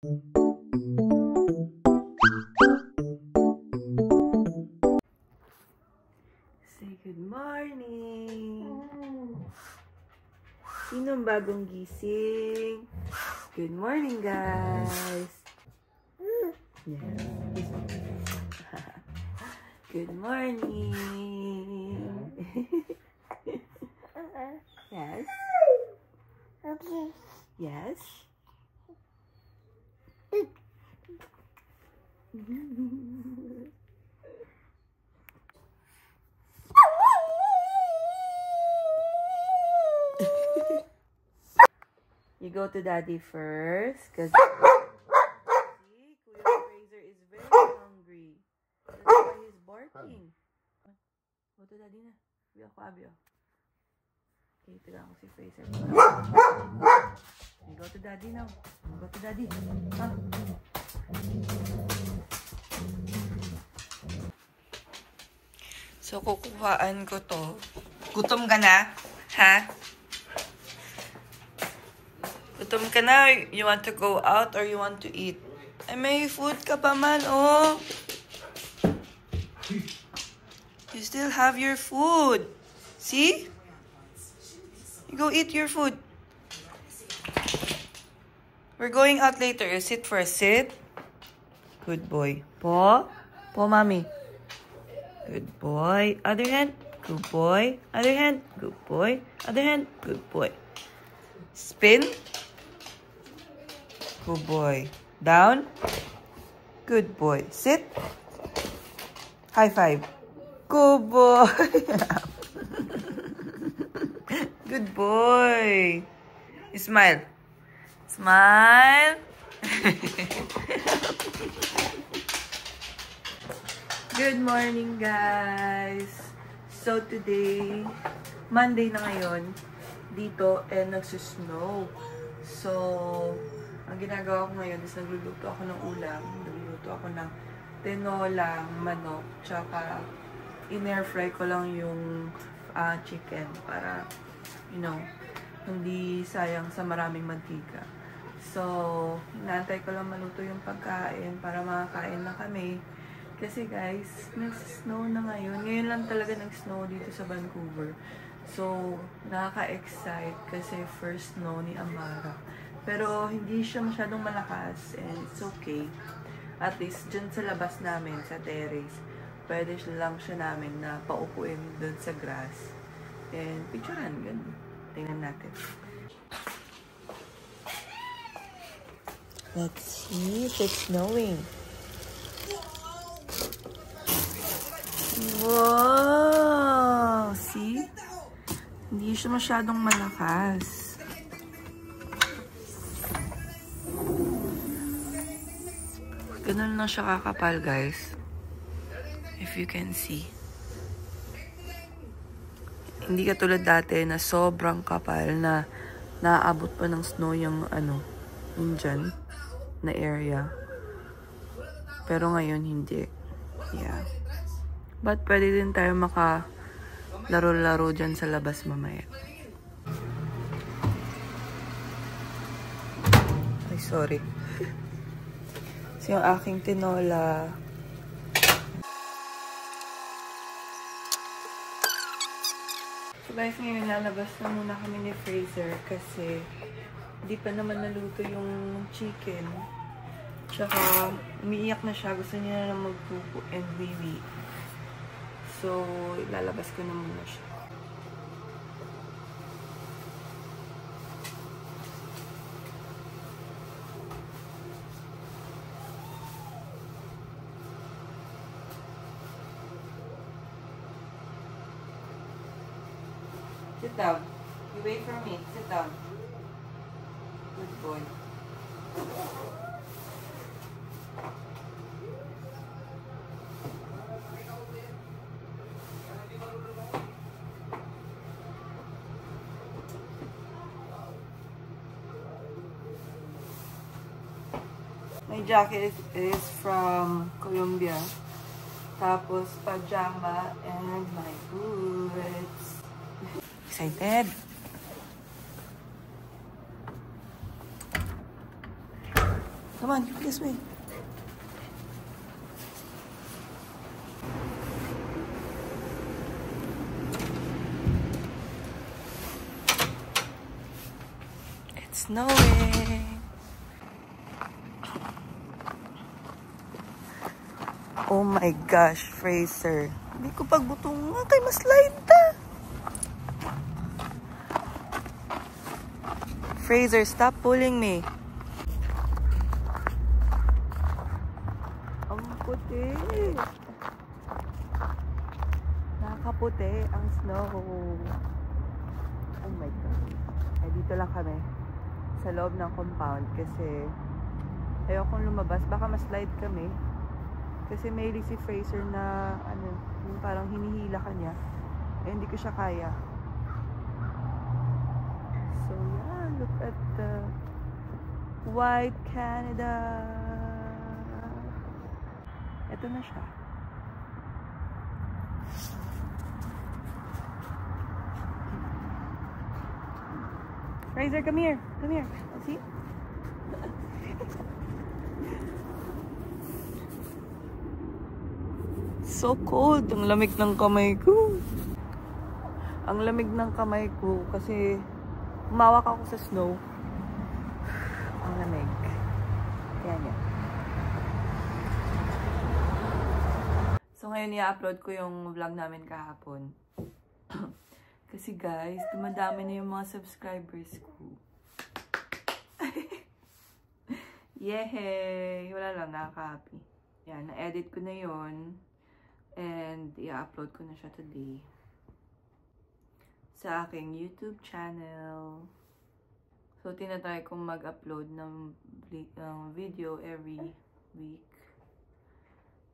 Say good morning! Sinong bagong gising? Good morning, guys! Yes. Good morning! Yes? Okay. Yes? You go to daddy first, because see, Kuya Fraser is very hungry. That's why he's barking. Go to daddy na. Abi ako, abi ako. Okay, tiga ako si Fraser. Okay, go to daddy now. Go to daddy. Ha? So, kukuhaan ko to. Gutom ka na? Ha? Gutom ka na? You want to go out or you want to eat? Ay, may food ka pa man, oh. You still have your food. See? You go eat your food. We're going out later. You sit first. Sit. Good boy. Paw. Paw, mommy. Good boy. Other hand. Good boy. Other hand. Good boy. Other hand. Good boy. Spin. Good boy. Down. Good boy. Sit. High five. Good boy. Good boy. Smile. Smile. Good morning, guys. So today, Monday na ngayon, dito, nagsusnow. So, ang ginagawa ko ngayon is nagluluto ako ng ulam. Nagluluto ako ng tinolang manok. Tsaka, in-air fry ko lang yung chicken para, you know, hindi sayang sa maraming mantika. So, inaantay ko lang maluto yung pagkain para makakain na kami. Kasi guys, nag-snow na ngayon. Ngayon lang talaga nag-snow dito sa Vancouver. So, nakaka-excite kasi first snow ni Amara. Pero, hindi siya masyadong malakas and it's okay. At least, dyan sa labas namin, sa terrace, pwede lang siya namin na paupuin dun sa grass. And, picturean, ganun. Tingnan natin. Let's see if it's snowing. Wow! See? Hindi siya masyadong malakas. Ganun lang siya kakapal, guys. If you can see. Hindi katulad dati na sobrang kapal na naaabot pa ng snow yung yung dyan na area. Pero ngayon hindi. Yeah. But pwede din tayo maka-laro-laro dyan sa labas mamaya. Ay, sorry. So, yung aking tinola. So, guys, ngayon lalabas na muna kami ni Fraser kasi hindi pa naman naluto yung chicken. Tsaka, umiiyak na siya. Gusto niya na magpupo and wiwi. So, ilalabas ko na muna siya. Sit down. You wait for me. Sit down. Good boy. My jacket is from Colombia. Tapos pajama and my boots. Excited? Come on, this way. It's snowing. Oh my gosh, Fraser. Hindi ko pagbutong nga kay maslide ta. Fraser, stop pulling me. Ang puti. Nakaputi ang snow. Oh my God. Ay, dito lang kami. Sa loob ng compound kasi ayokong lumabas. Baka maslide kami. Kasi may si Fraser na ano, yung parang hinihila ka niya. Eh, hindi ko siya kaya. So yeah, look at the white Canada. Ito na siya. Fraser, come here. Come here. See? So cold. Ang lamig ng kamay ko. Ang lamig ng kamay ko kasi humawak ako sa snow. Ang lamig. Yan yan. So ngayon i-upload ko yung vlog namin kahapon. Kasi guys, dumadami na yung mga subscribers ko. Yehey! Wala lang, nakaka-happy. Yan, na-edit ko na yon. And i-upload ko na siya today. Sa aking YouTube channel. So, tinatry kong mag-upload ng video every week.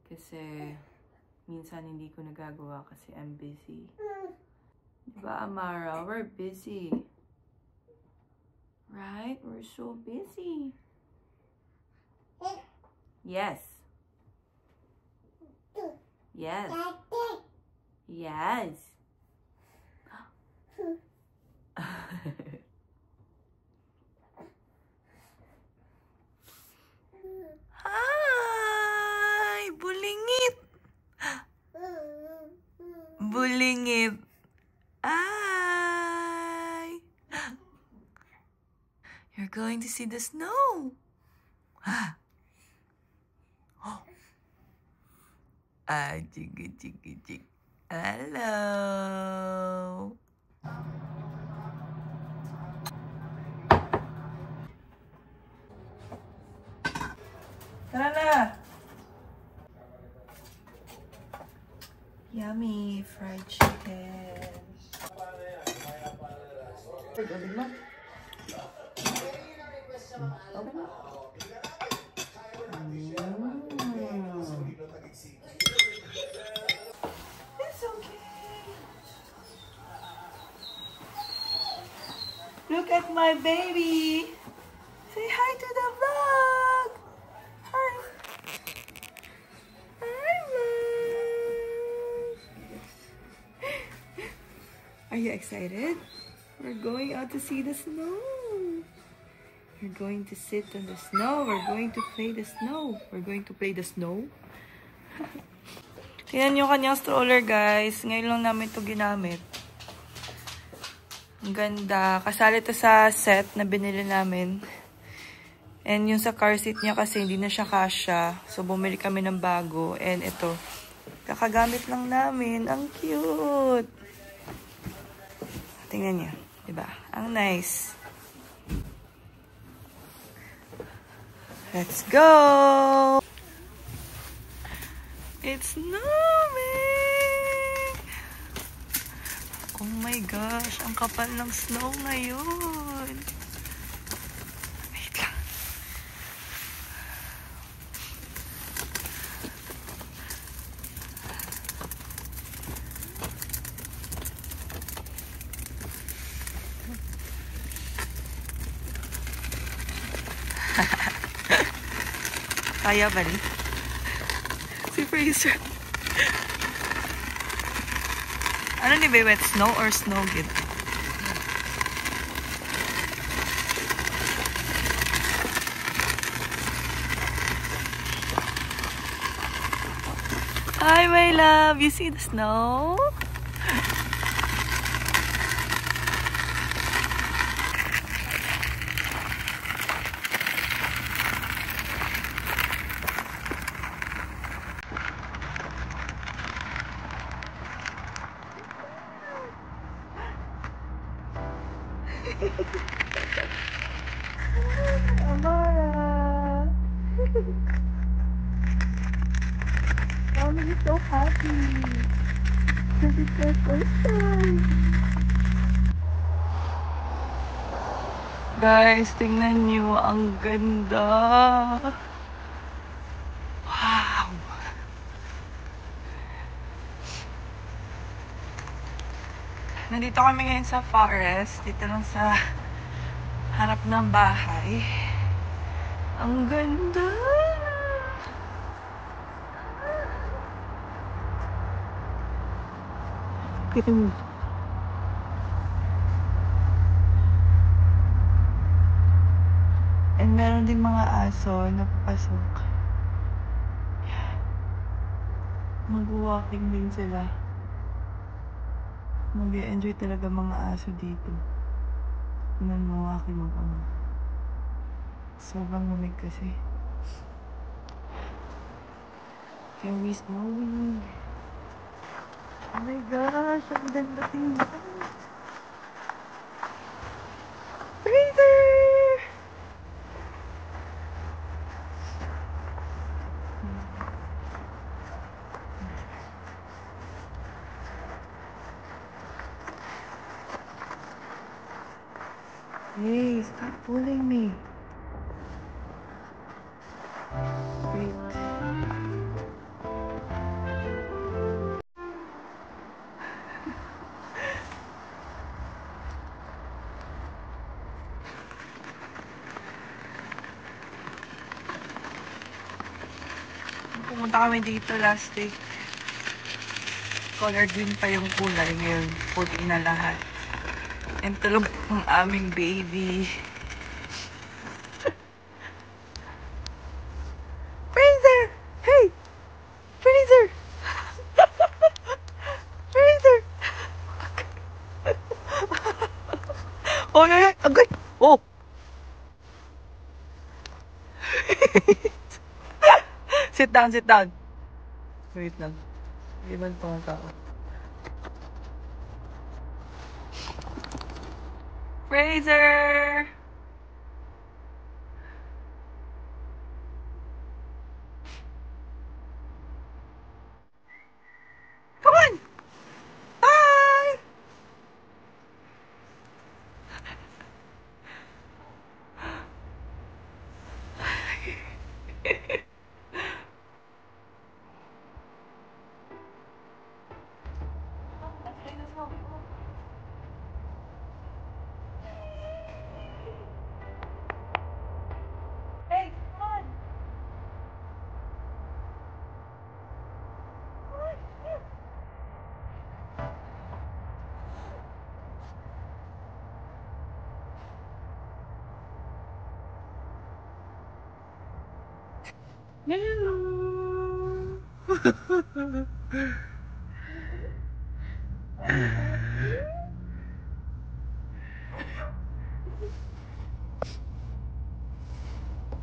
Kasi, minsan hindi ko nagagawa kasi I'm busy. Diba, Amara? We're busy. Right? We're so busy. Yes. Yes. Yes. Hi! Bulingit! Bulingit! Hi! You're going to see the snow! Chigi, chigi, chigi. Hello! Tara na! Yummy fried chicken. Open mo. Open mo. It's okay. Look at my baby. Say hi to the vlog. Hi. Hi, Mom. Are you excited? We're going out to see the snow. We're going to sit on the snow. We're going to play the snow. We're going to play the snow. Tingnan nyo kanyang stroller, guys. Ngayon lang namin ito ginamit. Ang ganda. Kasali ito sa set na binili namin. And yung sa car seat niya kasi hindi na siya kasya. So, bumili kami ng bago. And ito. Kakagamit lang namin. Ang cute. Tingnan niyo. Diba? Ang nice. Let's go! It's snowing! Oh my gosh, ang kapal ng snow ngayon. Wait lang. Kaya ba ni? Si Fraser. Ano ni ba? Wet snow or snow gid? Hi, my love. You see the snow? Amara. Mommy is so happy. This is their first time. Guys, tingnan niyo. Ang ganda. Wow. Nandito kami ngayon sa forest. Dito lang sa harap ng bahay. Ang ganda. And meron din mga aso na papasok. Mag-walking din sila. Mag-enjoy talaga mga aso dito. Tingnan mo aking mag-ama. Sobrang lamig kasi. Very snowing. Oh my gosh, ang ganda tingnan. Freezer! Hey, stop pulling me. Wait. Pumunta kami dito last week. Color green pa yung kulay. Ngayon, puti na lahat. And tulog ang aming baby. Freezer! Hey! Freezer! Freezer! Oh, ay, agay! Oh! Sit down, sit down. Wait lang. Iban pa ang tao. Fraser! Come on! Bye! Hey, come on!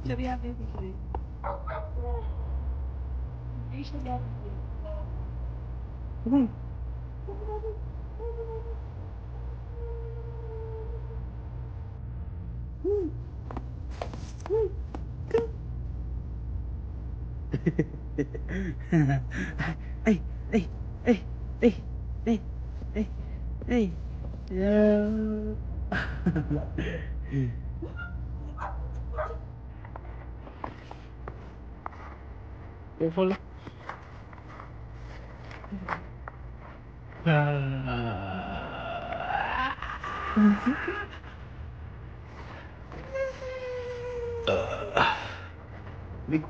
Should we have baby food? You should have baby. Ay, ay, ay, ay, ay, ay, ay. Yeah. Careful. Big.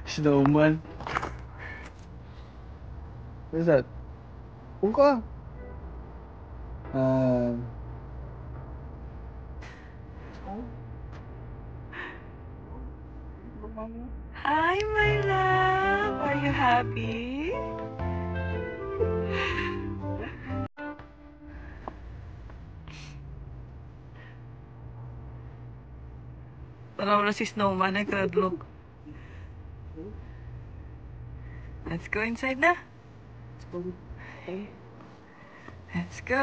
Snowman. What is that? Buka. Ah, Hi, my love. Are you happy? Parang na si Snowman, nagka-look. Let's go inside na. Let's go.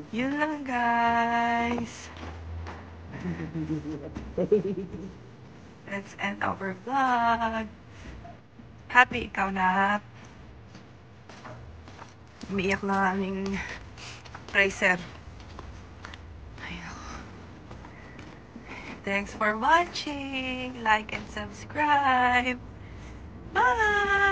Yun lang, guys. Let's end our vlog. Happy ikaw na. Umiiyak na aming racer. Thanks for watching. Like and subscribe. Bye!